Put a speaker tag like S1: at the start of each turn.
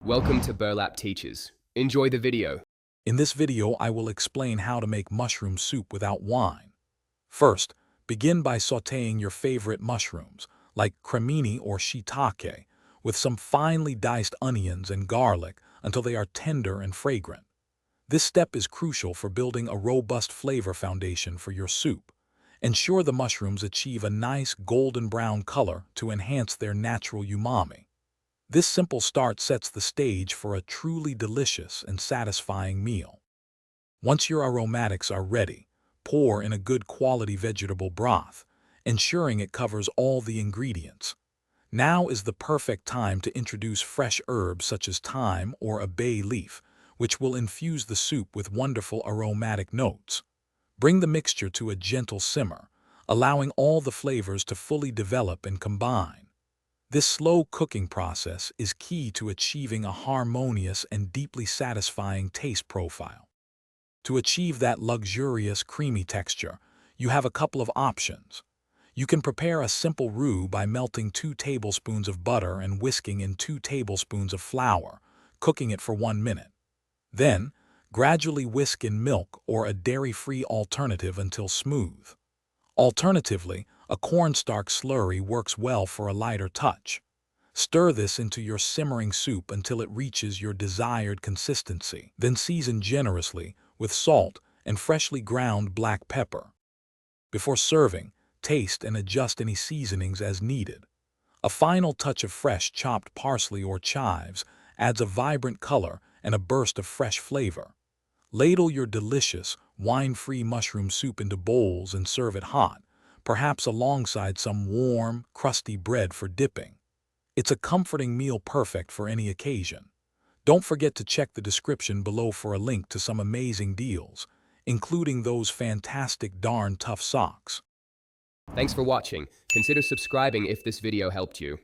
S1: Welcome to Burlap Teachers. Enjoy the video.
S2: In this video, I will explain how to make mushroom soup without wine. First, begin by sautéing your favorite mushrooms, like cremini or shiitake, with some finely diced onions and garlic until they are tender and fragrant. This step is crucial for building a robust flavor foundation for your soup. Ensure the mushrooms achieve a nice golden brown color to enhance their natural umami. This simple start sets the stage for a truly delicious and satisfying meal. Once your aromatics are ready, pour in a good quality vegetable broth, ensuring it covers all the ingredients. Now is the perfect time to introduce fresh herbs such as thyme or a bay leaf, which will infuse the soup with wonderful aromatic notes. Bring the mixture to a gentle simmer, allowing all the flavors to fully develop and combine. This slow cooking process is key to achieving a harmonious and deeply satisfying taste profile. To achieve that luxurious, creamy texture, you have a couple of options. You can prepare a simple roux by melting 2 tablespoons of butter and whisking in 2 tablespoons of flour, cooking it for 1 minute. Then, gradually whisk in milk or a dairy-free alternative until smooth. Alternatively, a cornstarch slurry works well for a lighter touch. Stir this into your simmering soup until it reaches your desired consistency. Then season generously with salt and freshly ground black pepper. Before serving, taste and adjust any seasonings as needed. A final touch of fresh chopped parsley or chives adds a vibrant color and a burst of fresh flavor. Ladle your delicious, wine-free mushroom soup into bowls and serve it hot, perhaps alongside some warm, crusty bread for dipping. It's a comforting meal perfect for any occasion. Don't forget to check the description below for a link to some amazing deals, including those fantastic darn tough socks.
S1: Thanks for watching. Consider subscribing if this video helped you.